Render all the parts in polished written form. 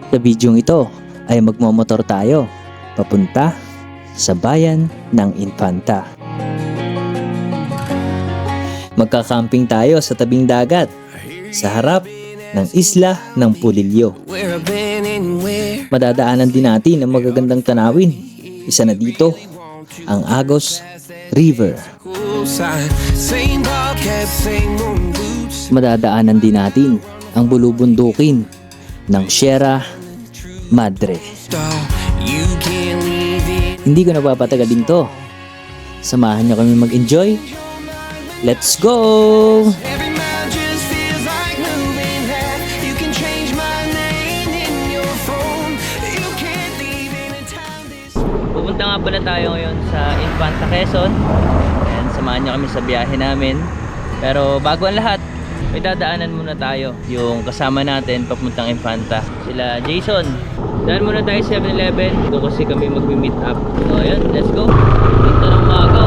Sa bidyong ito ay magmomotor tayo papunta sa bayan ng Infanta. Magkakamping tayo sa tabing dagat sa harap ng isla ng Pulilio. Madadaanan din natin ang magagandang tanawin. Isa na dito ang Agos River. Madadaanan din natin ang bulubundukin ng Sierra Madre. Hindi ko napapatagalin to. Samahan niyo kami mag-enjoy. Let's go! Pupunta nga pala tayo ngayon sa Infanta, Quezon. And samahan niyo kami sa biyahe namin. Pero bago ang lahat, may dadaanan muna tayo. Yung kasama natin papuntang Infanta, sila Jason. Daan muna tayo 7-Eleven. Doon kasi kami mag-meet up. So yun, let's go. Dito ng umaga.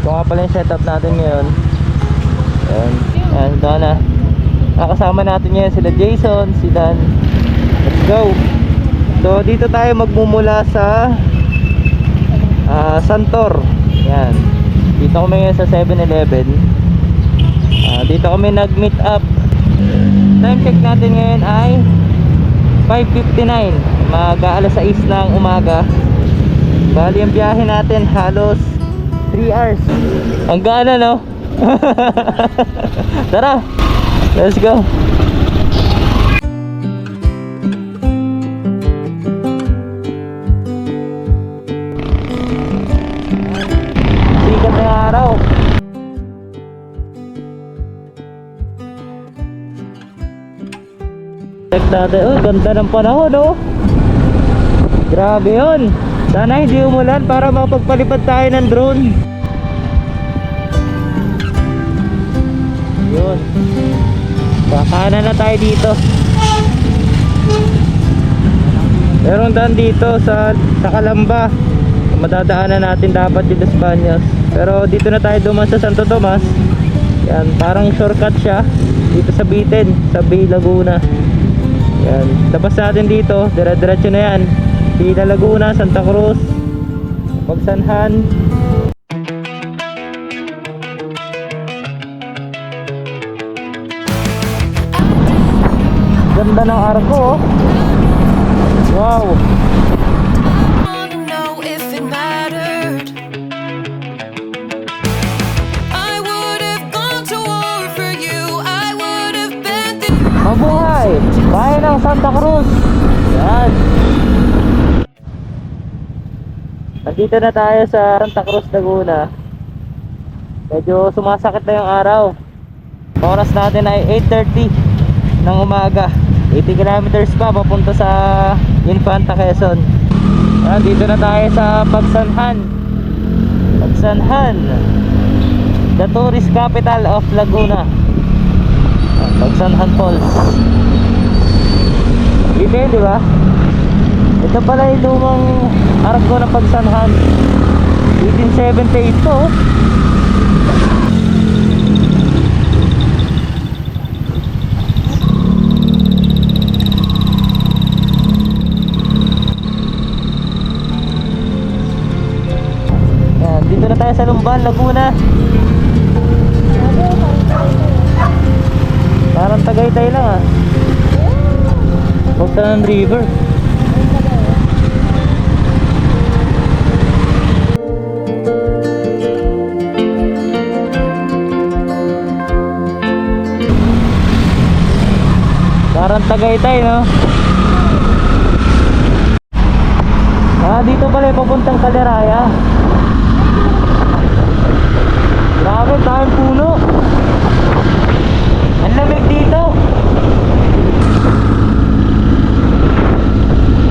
Ito nga pala yung setup natin ngayon. Ayan, ayan, Donna. Nakasama natin ngayon sila Jason, si Dan. Let's go. So dito tayo magmumula sa Santor. Yan. Dito kami ngayon sa 7-Eleven. Dito kami nag-meet up. Time check natin ngayon ay 5:59. Mag-aalas 6 ng umaga. Bali ang biyahe natin halos 3 hours. Ang gana, no? Tara, let's go. Sikat na yung araw. Check natin. Oh, ganda ng panahon, oh. Grabe yun. Sana hindi umulan para mapagpalipad tayo ng drone. Yun. Kakanan na tayo dito. Meron daan dito sa Calamba. Madadaanan natin dapat dito sa Baños. Pero dito na tayo duman sa Santo Tomas. Yan, parang shortcut siya. Dito sa Bitin, sa Bay Laguna. Yan, labas natin dito. Dire-diretso na yan. Pila Laguna, Santa Cruz, Pagsanhan. Ganda ng arko, oh. Wow. Mabuhay! Bayan ng Santa Cruz. Yan. Nandito na tayo sa Santa Cruz, Laguna. Medyo sumasakit na yung araw. Oras natin ay 8:30 ng umaga. 80 kilometers pa papunta sa Infanta, Quezon. Yan, dito na tayo sa Pagsanhan. Pagsanhan, the tourist capital of Laguna. Pagsanhan Falls. Dito yun, di ba? Ito pala yung lumang arko ng Pagsanhan. 1878 to. Yan, dito na tayo sa Lumban, Laguna. Parang Tagaytay lang, ah. Pagsanhan River. Parang Tagaytay, no? Dito pala yung papuntang Caderaya. Grabe, tayong puno. Ang lamig dito.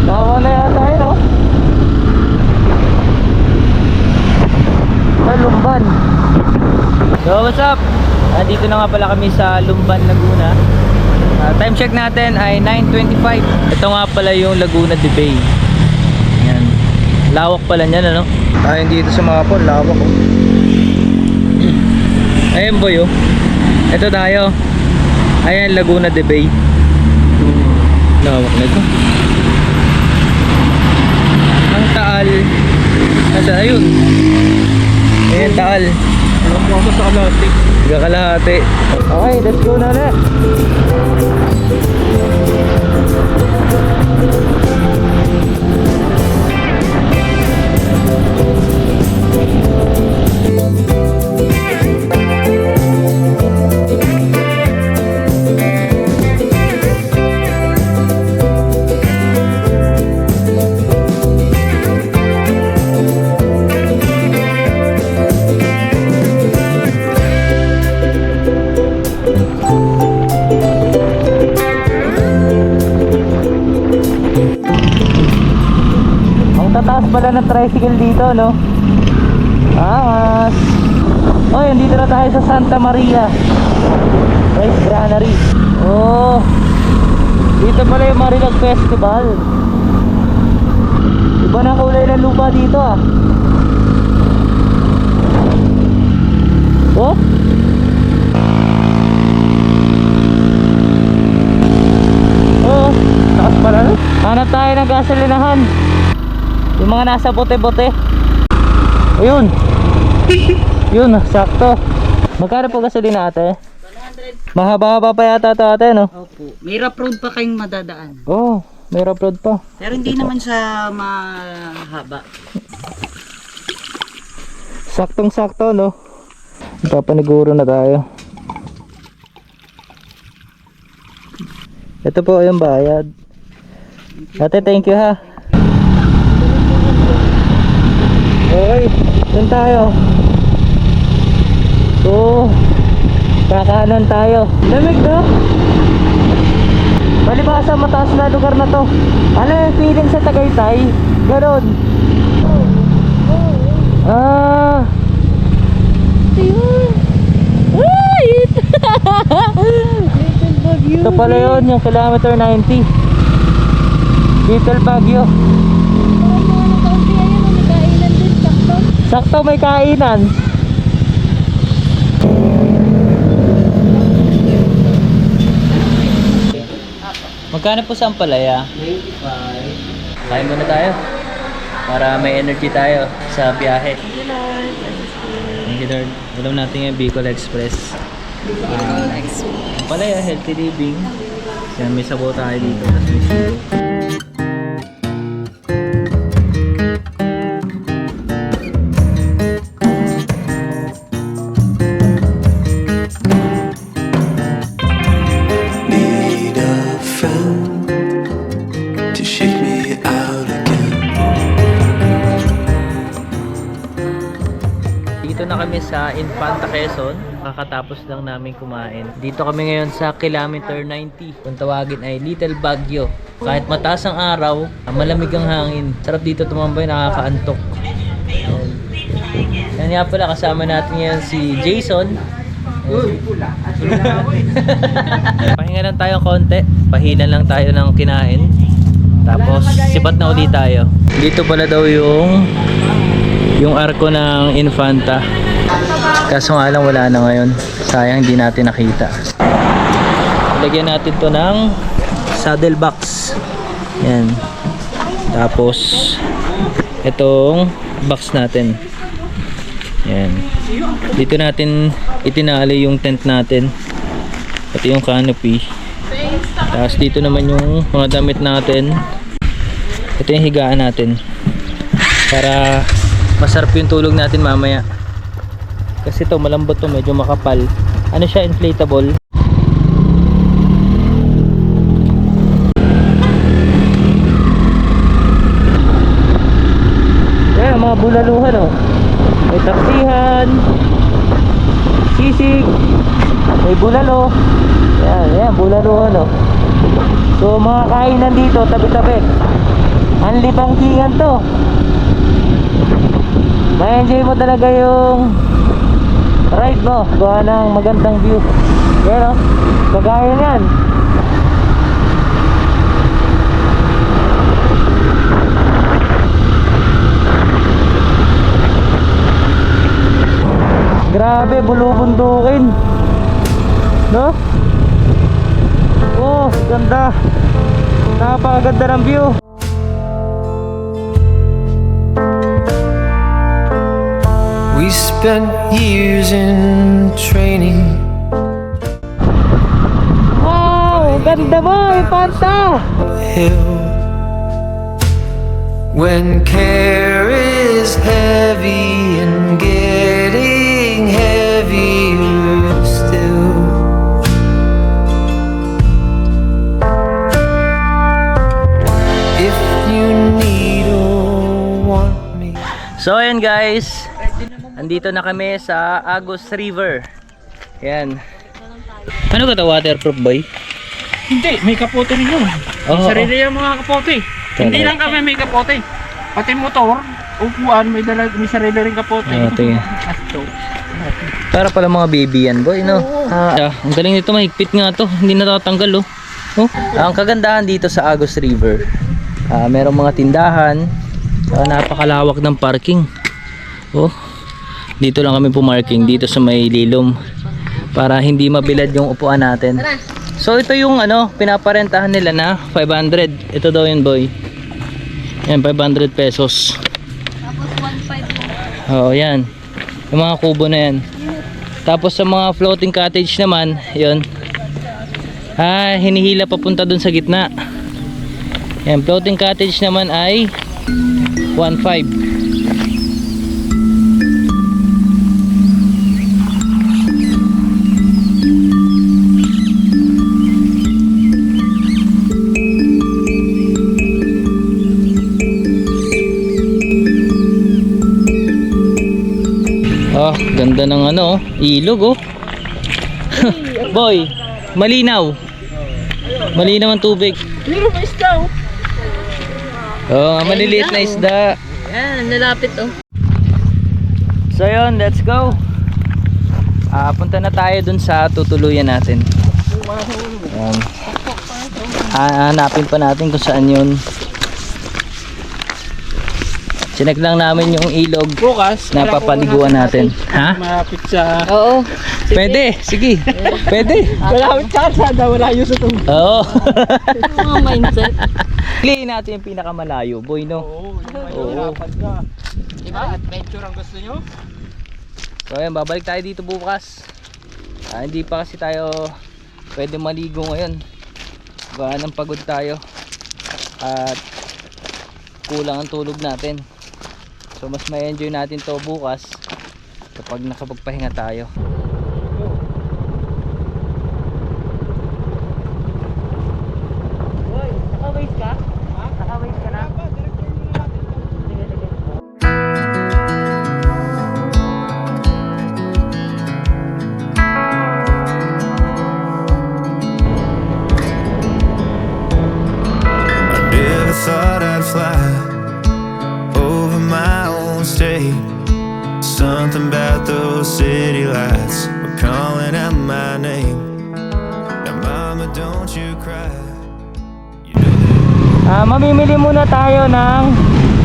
Tawa na yata yun, no? Sa Lumban. So, what's up? Dito na nga pala kami sa Lumban, Laguna. Time check natin ay 9:25. Ito nga pala yung Laguna de Bay. Yan. Lawak pala niyan, ano? Tayo dito sa mga pool, lawak oh. Ayan boy oh. Ito tayo. Ayan, Laguna de Bay. Lawak na ito. Ang Taal. Nasa ayun. Ayan, Taal. Alam mo ako sa kalahati. Kalahati. Okay, let's go na ulit. Tataas pala ng tricycle dito, no? Angas. Oh, yun, dito na tayo sa Santa Maria Rice Granary. Oh, dito pala yung Marilog Festival. Iba na kulay ng lupa dito ah. Oh, oh, taas pala, no? Hanap tayo ng gasolinahan. Yung mga nasa bote-bote. Ayun. Yun, sakto. Magkano po gasolina ate? 100. Mahaba-haba pa yata ito ate, no? Opo. May rough road pa kayong madadaan. Oh, may rough road pa. Pero hindi naman siya mahaba. Saktong-sakto, no? Papaniguro na tayo. Ito po yung bayad. Ate, thank you ha. Okay, dun tayo. So, kakanan tayo. Lamig no? Palibasa mataas na lugar na to. Ano yung feeling sa Tagaytay? Ganon. Ah. Ito pala yun, yung kilometer 90. Little Baguio. Sakto may kainan. Magkano po sa ampalaya? 95. Kain muna tayo para may energy tayo sa biyahe. Thank you Lord. Alam natin yung Bicol Express. Ampalaya, healthy living. Yan, may sabaw tayo dito. Tapos may silo. Dito na kami sa Infanta, Quezon. Kakatapos lang namin kumain. Dito kami ngayon sa kilometer 90. Kung tawagin ay Little Baguio. Kahit mataas ang araw, malamig ang hangin. Sarap dito tumambay, nakakaantok. Yan nga pala, kasama natin ngayon si Jason. Pahinga lang tayo konti. Pahilan lang tayo ng kinain. Tapos sibat na ulit tayo. Dito pala daw yung arko ng Infanta. Kaso nga lang wala na ngayon. Sayang hindi natin nakita. Lagyan natin to ng saddle box. Yan. Tapos itong box natin. Yan. Dito natin itinali yung tent natin. Pati yung canopy. Tapos dito naman yung mga damit natin. Ito yung higaan natin. Para masarap yung tulog natin mamaya. Kasi to malambot to, medyo makapal. Ano siya, inflatable. Yan, mga bulaluhan oh. May taksihan, sisig, may bulalo. Yan, bulaluhan oh. So mga kainan dito, tabi-tabi. Ang libangkingan to. Ma-enjoy mo talaga yung ride mo. Gawa ng magandang view. Yan o, kagaya yan. Grabe, bulubundukin. No? Oh, ganda. Napakaganda ng view. We spent years in training. Wow, ganda mo, Infanta. Hill. When care is heavy and getting heavier still. If you need or want me. So ayan guys, andito na kami sa Agus River. Yan. Ano ka to, waterproof boy? Hindi, may kapote rin yun. Oo, Sarili yung mga kapote. Hindi lang kami may kapote. Pati motor, upuan, may sarili rin kapote. Oo, tingin. Asto. Para pala mga baby yan boy, no? Ang galing nito, mahigpit nga to. Hindi natatanggal, oh. Ang kagandahan dito sa Agus River, merong mga tindahan, napakalawak ng parking. Oh, dito lang kami pumarking, dito sa may lilom, para hindi mabilad yung upuan natin. So ito yung pinaparentahan nila na 500. Ito daw yun boy. Yan, 500 pesos. Tapos 1.5. Oo, yan. Yung mga kubo na yan. Tapos sa mga floating cottage naman, yun. Hinihila papunta dun sa gitna. Yan, floating cottage naman ay 1.5. Oh, ganda ng ilog, oh. Boy, malinaw. Malinaw ang tubig. Pero may isda, oh. Oh, maliliit na isda. Yan, nalapit oh. So yun, let's go. Punta na tayo dun sa tutuluyan natin. Hanapin pa natin kung saan yun. Sinek lang namin yung ilog Bukas, na papaliguan natin. Ha? malapit sa... Oo. Pwede, sige. Pwede. Malapit sa kalsada, wala yung sa tubig. Oo. Mga mindset. Piliin natin yung pinakamalayo, boy, no? Oo, Oo. mahirapan ka. Diba? Adventure ang gusto nyo? So ayan, babalik tayo dito bukas. Hindi pa kasi tayo pwede maligo ngayon. Gawa ng pagod tayo. At kulang ang tulog natin. So mas may enjoy natin to bukas kapag nakapagpahinga tayo. Boy, naka-waste ka? Ha? Naka-waste ka na? I never thought I'd fly over my own state. Something about those city lights were calling out my name. Now mama, don't you cry. Mamimili muna tayo ng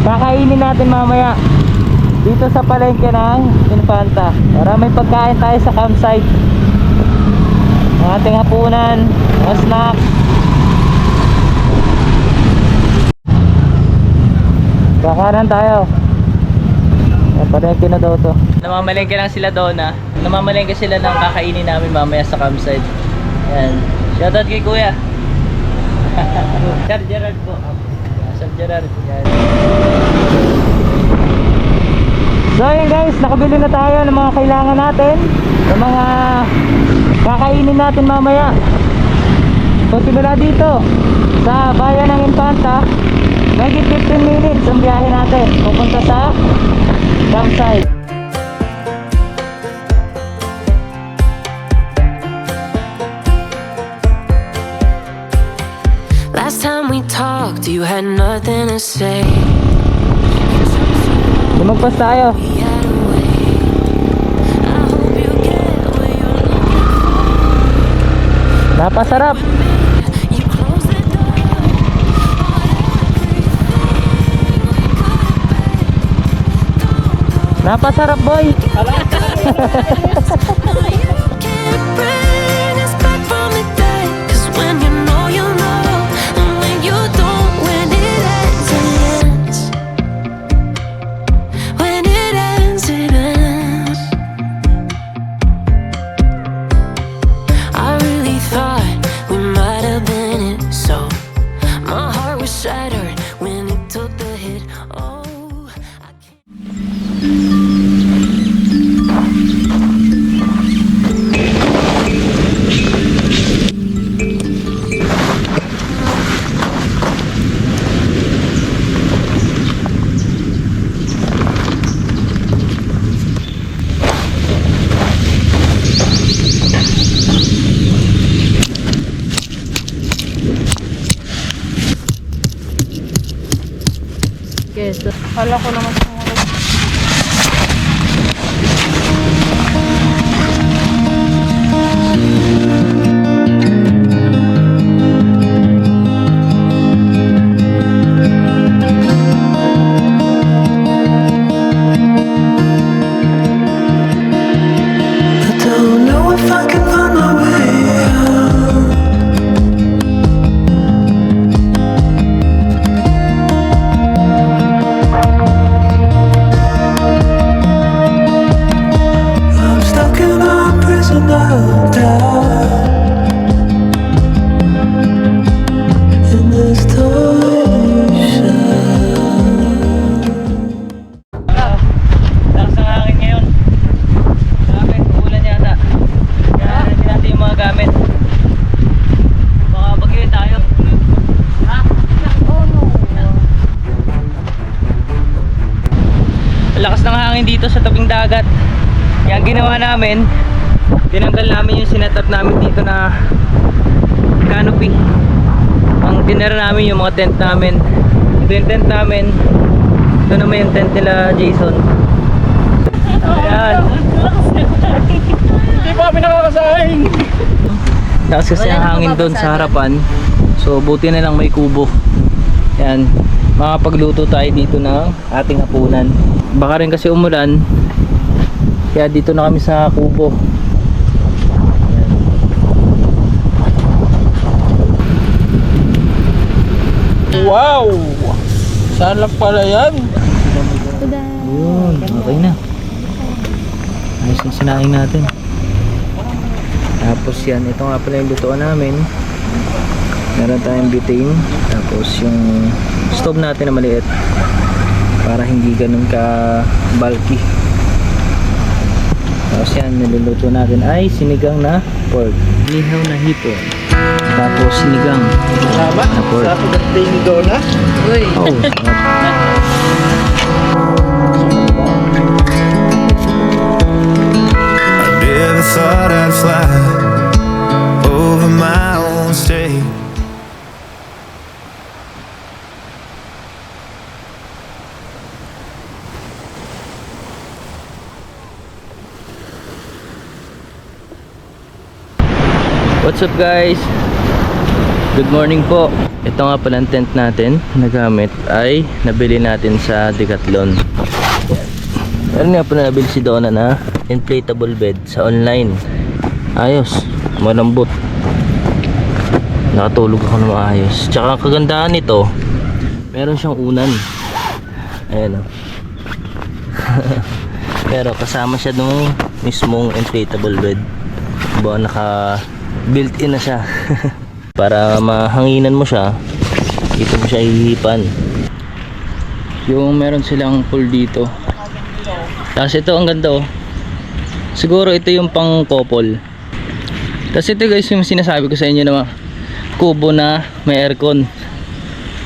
kakainin natin mamaya dito sa palengke ng Infanta para may pagkain tayo sa campsite. Ang ating hapunan, mga snack. Kakanan tayo. Palengke na daw to. Namamalengke lang sila doon, ha. Namamalengke sila ng kakainin namin mamaya sa campsite. Ayan. Shoutout kay kuya. Sir Gerard po. Sir Gerard. Yan. So yun guys, nakabili na tayo ng mga kailangan natin, ng mga kakainin natin mamaya. So simula dito sa bayan ng Infanta, magiging 15 minutes ang biyahe natin pupunta sa campsite. Last time we talked, you had nothing to say. Lumagpas tayo. We had a way. I hope you get what you're looking for. Napasarap. You close the door on everything we could have been. Don't go Napasarap, boy. Can't bring us back from the dead. 'Cause when you know, and when you don't, when it ends, it ends. When it ends, it ends. I really thought we might have been it, so my heart was shattered when it took the hit. Oh, I can't. Keso. Kala ko naman sumunod. I don't know if I can find my way out. I'm stuck in a prison of doubt. In this torsion. Lakas ng hangin ngayon. Grabe, uulan yata. Kaya natin natin yung mga gamit. Baka bagyo tayo. Ha? Oh no. Lakas ng hangin dito sa tabing dagat. Kaya ang ginawa namin, tinanggal namin yung sinetup namin dito na canopy. Ang tinira namin yung mga tent namin. Ito yung tent namin. Ito naman yung tent nila Jason. Ayan. Hindi pa kami nakakasahing. Lakas kasi ang hangin doon sa harapan. So buti na lang may kubo. Yan. Makapagluto tayo dito ng ating hapunan. Baka rin kasi umulan. Kaya dito na kami sa kubo. Yan. Wow! Saan lang pala yan? Yun, okay na. Ayos na sinaing natin. Tapos yan, ito nga pala yung lutoan namin. Meron tayong butane. Tapos yung stove natin na maliit. Para hindi ganun ka bulky. Tapos yan, niluluto natin ay sinigang na pork. Nihaw na hipon. Tapos sinigang Salamat. na pork. Sa pagdating ni Donna. Uy. Oh, sarap. I never thought I'd fly over my own state. What's up guys? Good morning po. Ito nga pala ang tent natin na gamit ay nabili natin sa Decathlon. Meron nga pala nabili si Donna na inflatable bed sa online. Ayos, malambot. Nakatulog ako na maayos. Tsaka ang kagandahan nito, meron siyang unan. Ayan o. Pero kasama siya nung mismong inflatable bed. Buwan naka built-in na siya. Para mahanginan mo siya, dito mo siya ihipan. Yung meron silang pool dito. Tapos ito ang ganda oh. Siguro ito yung pang couple. Tapos ito guys yung sinasabi ko sa inyo na kubo na may aircon.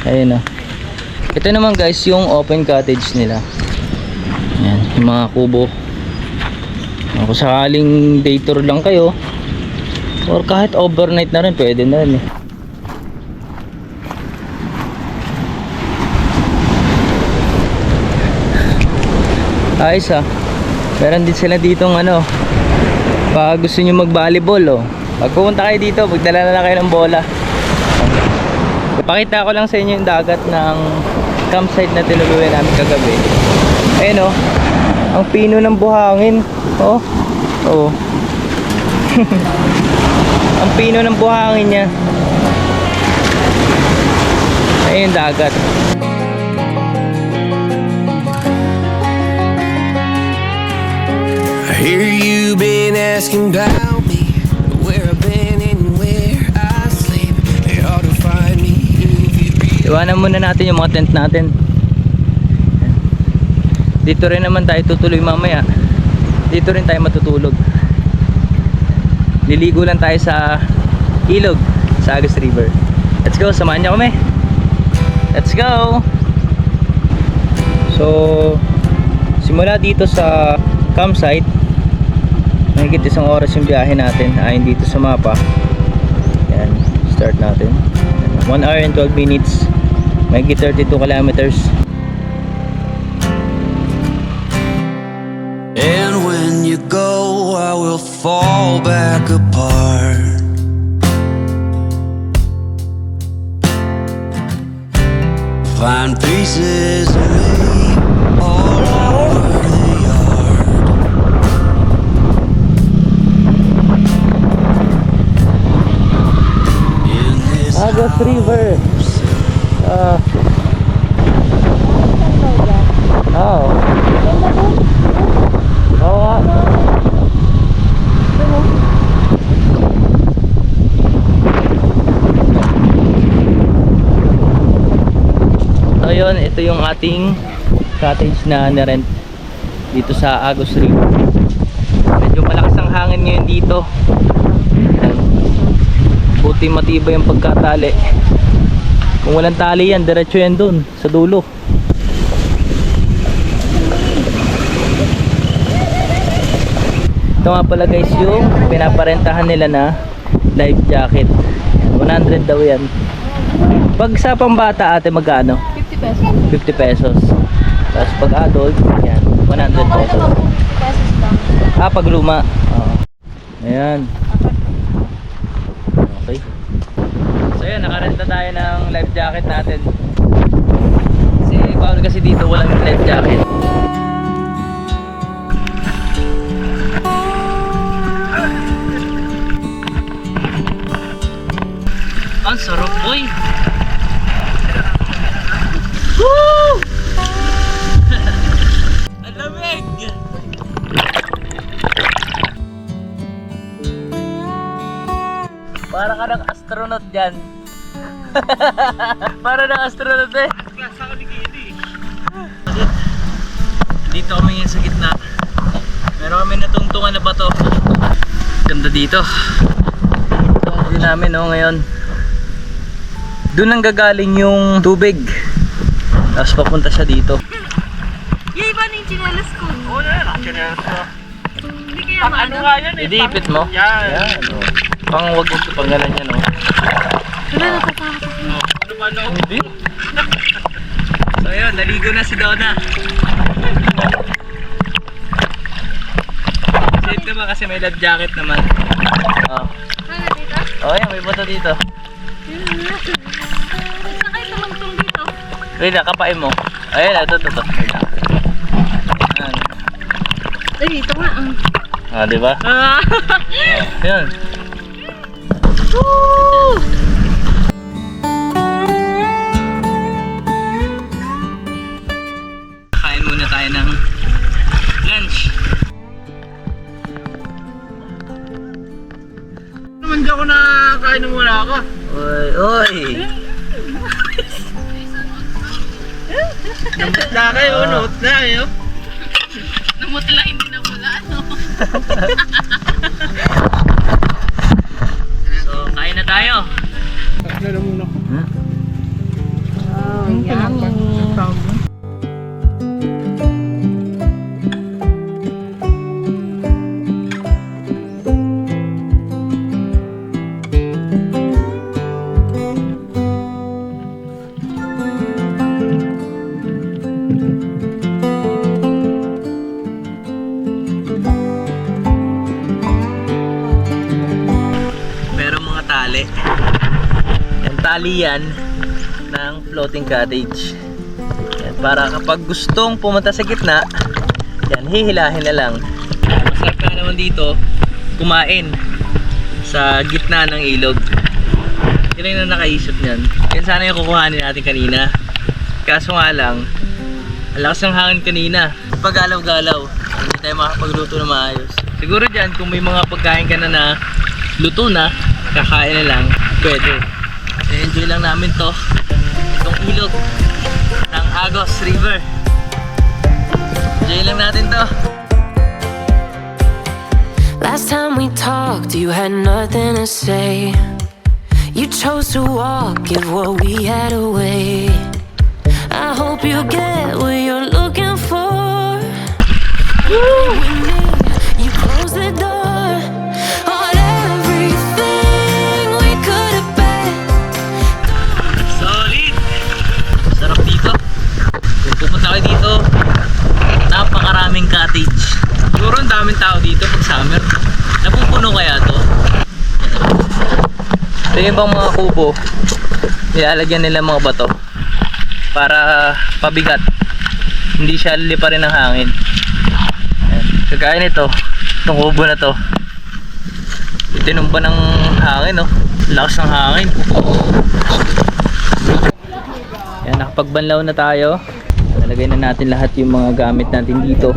Ayun oh. Ito naman guys yung open cottage nila. Yan, yung mga kubo. Kung sakaling day tour lang kayo, or kahit overnight na rin, pwede na rin eh. Ayos ah. Meron din sila ditong ano, pag gusto nyo mag volleyball oh. Pag pumunta kayo dito, magdala na lang kayo ng bola. Ipakita ko lang sa inyo yung dagat ng campsite na tinuluyan namin kagabi. Ayan oh. Ang pino ng buhangin. Oh. Oh. Ang pino ng buhangin niya. Ayun dagat. I hear you been asking about me, where I've been and where I sleep. It ought to find me if you read. Iwanan muna natin yung mga tent natin. Dito rin naman tayo tutuloy mamaya. Dito rin tayo matutulog. Liligo lang tayo sa ilog sa Agus River. Let's go, samahan niyo kami. Let's go. So simula dito sa campsite, mahigit isang oras yung biyahe natin ayon dito sa mapa. Yan, start natin. 1 hour and 12 minutes, mahigit 32 kilometers. And when you go, I will fall back apart. Find pieces of me all over the yard. In this Agus River. Oo nga. So yun, ito yung ating cottage na nirent dito sa Agus River. Medyo malakas ang hangin ngayon dito. Yan. Buti matibay yung pagkatali. Kung walang tali yan, diretso yan dun sa dulo. Ito nga pala guys yung pinaparentahan nila na life jacket. 100 daw yan. Pag sa pambata ate magkano? 50 pesos. 50 pesos. Tapos pag adult, yan, 100 pesos. Pesos lang. Ah, pag luma. Oo. Ayan. Okay. So yun, nakarenta tayo ng life jacket natin. Bawal kasi dito walang life jacket. Ang sarap boy. Woo! Ang lamig. Para ka ng astronaut dyan. Para ng astronaut eh. Dito kami ngayon sa gitna. Meron kami natungtungan na bato. Ganda dito. Ito namin no ngayon. Doon ang gagaling yung tubig. Tapos papunta siya dito. Yay, ba yung chinelas ko? Oo na, chinelas ko. Hindi kaya Pang ano nga yan eh. Idiipit mo? Yan. Oh. Pang wag ito pang ganan yan oh. Wala na patakot. Ano ba no? Hindi. So yun, naligo na si Donna. Safe ka ba kasi may life jacket naman. Oh. Ano dito? Oh yan, may bato dito. Saan kayo tumungtong dito? Wait na, kapain mo. Ayun, ito. Wait na. Ayan. Ay, dito nga. Ah, di ba? Ah! Oh, yan. Woo! Kain muna tayo ng lunch. Naman di ako nakakain na muna ako. Oy. Namut na kayo, namut na kayo. Namutla, hindi na mula, ano? So, kain na tayo. Takla na muna ko. Oh, yummy. Meron mga tali. Yan, tali yan ng floating cottage. Yan. para kapag gustong pumunta sa gitna, yan, hihilahin na lang. Masarap ka naman dito kumain sa gitna ng ilog. Yun na nakaisip niyan. Yan sana yung kukuhanin natin kanina. Kaso nga lang, ang lakas ng hangin kanina. Pag-galaw-galaw, hindi tayo makapagluto na maayos. Siguro dyan, kung may mga pagkain ka na na luto na, kakain na lang, pwede. Enjoy lang namin to, itong ilog ng Agos River. Enjoy lang natin to. Last time we talked, you had nothing to say. You chose to walk, give what we had away. I hope you get what you're looking for. With me, you close the door on everything we could have been. Solid! Sarap dito. Kung pupunta kayo dito, napakaraming cottage. Siguro ang daming tao dito pag summer. Napupuno kaya to? Ito yung bang mga kubo, nilalagyan nila mga bato para pabigat, hindi siya liliparin ng hangin. Ayan. Kagaya nito, itong kubo na to, tinumba ng hangin, oh. Lakas ng hangin. Ayan, nakapagbanlaw na tayo. Nalagay na natin lahat yung mga gamit natin dito,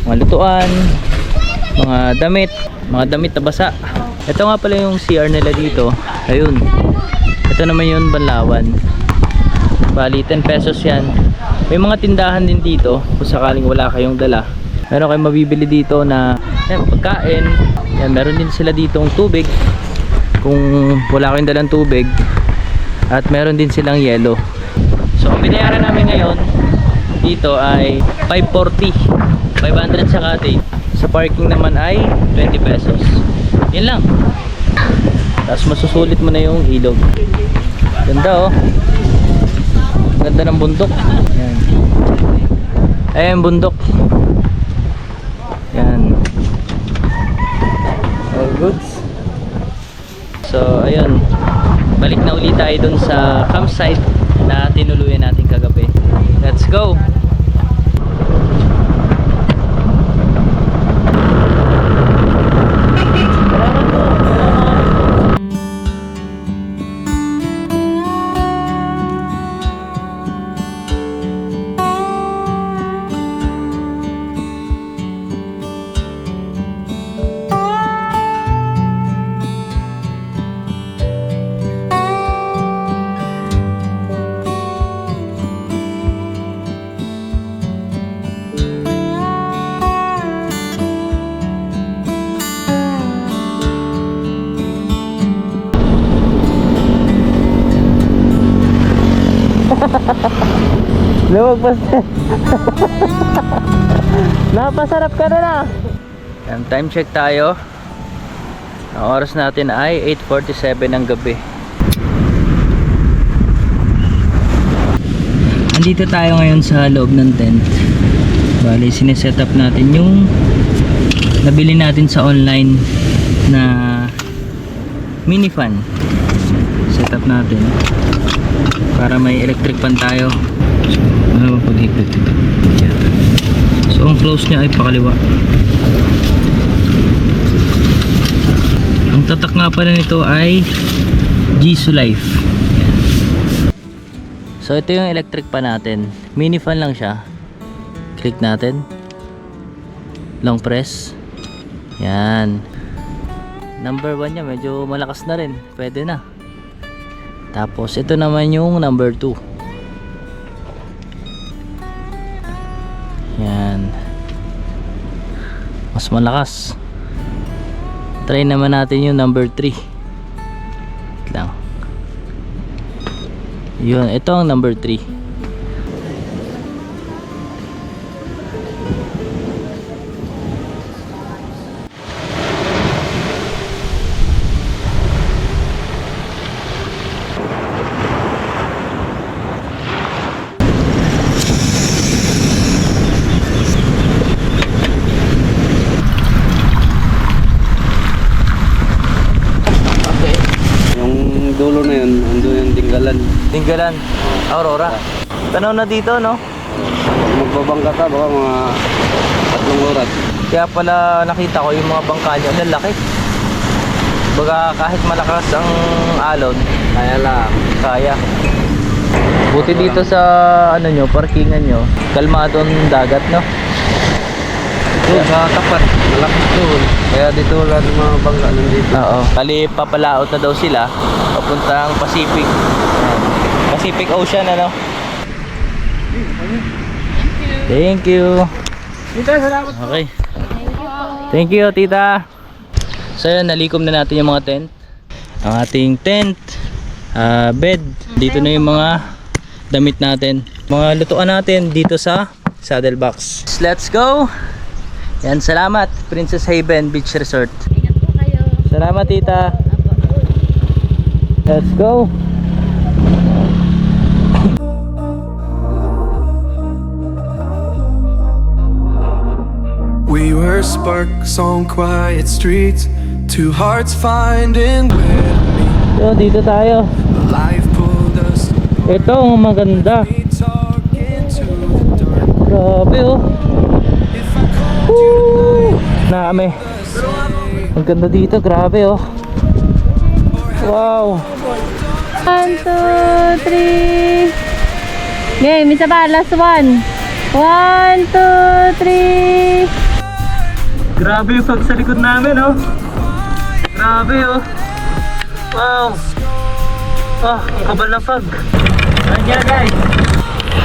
mga lutuan, mga damit na basa. Ito nga pala yung CR nila dito. Ayun. Ito naman yung banlawan. Bali 10 pesos yan. May mga tindahan din dito kung sakaling wala kayong dala. Meron kayong mabibili dito na yan, pagkain. Yan, meron din sila ditong tubig kung wala kayong dalang tubig. At meron din silang yelo. So ang binayaran namin ngayon dito ay 540. 500 sa cottage. Sa parking naman ay 20 pesos. Yan lang. Tapos masusulit mo na yung ilog. Ganda, oh. Ganda ng bundok. Yan. Ayan bundok. Yan. All goods. So ayun, balik na ulit tayo dun sa campsite na tinuluyan natin kagabi. Let's go. Luwag pa. Napasarap ka na na. Yan, time check tayo. Ang oras natin ay 8:47 ng gabi. Andito tayo ngayon sa loob ng tent. Bali, sineset up natin yung nabili natin sa online na mini fan. Set up natin para may electric fan tayo. Ano ba paghigpit ito? So ang close niya ay pakaliwa. Ang tatak nga pala nito ay Jisoo Life. Yan. So ito yung electric pan natin. Mini fan lang siya. Click natin. Long press. Yan. Number 1 niya medyo malakas na rin. Pwede na. Tapos ito naman yung number 2. Yan. Mas malakas. Try naman natin yung number 3. Wait lang. Yun, ito ang number 3. Yung dulo na yun, ando yung Dinggalan. Dinggalan, Aurora. Tanaw na dito, no? Magbabangka ka, baka mga 3 oras. Kaya pala nakita ko yung mga bangka nyo, ang lalaki. Baga kahit malakas ang alon, Kaya lang. kaya. Buti dito sa ano nyo, parkingan nyo, kalmado ang dagat, no? Doon sa tapat, malakas doon. Kaya dito wala ng mga bangka nandito. Oo. Kali papalaot na daw sila papuntang Pacific. Ayan. Pacific Ocean, ano? Thank you. Tita, salamat. Okay. Thank you, tita. So yun, nalikom na natin yung mga tent. Ang ating tent, bed. Dito na yung mga damit natin. Mga lutuan natin dito sa saddle box. Let's go! Yan, salamat Princess Haven Beach Resort. Ingat po kayo. Salamat tita. Let's go! We were sparks on quiet streets, 2 hearts finding where to meet. So dito tayo. Life pulled us, Ito ang maganda. we talking to the dark. Grabe oh. If I called you Naame. Ang ganda dito, grabe oh. Wow. 1, 2, 3. Game, isa pa, last one. 1, 2, 3. Grabe yung fog sa likod namin oh. Grabe oh. Wow. Oh, ang kabal ng fog. Ayan guys.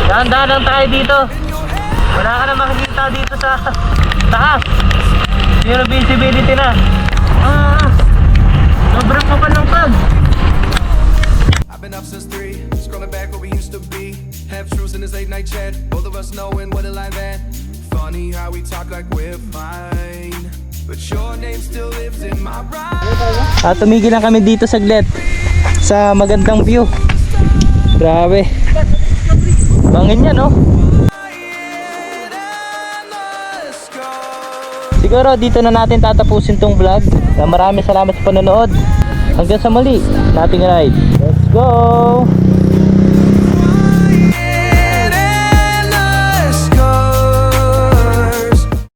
Dahan-dahan lang tayo dito. Wala ka na makikita dito sa taas. Zero visibility na. Sobrang kabal ng fog. I've been up since 3, scrolling back where we used to be. Half truths in this late night chat, both of us knowing what it like that. Funny how we talk like we're fine, but your name still lives in my mind. Tumigil lang kami dito saglit sa magandang view. Grabe. Bangin yan oh. Siguro dito na natin tatapusin tong vlog. Maraming salamat sa panonood. Hanggang sa muli nating ride. Let's go!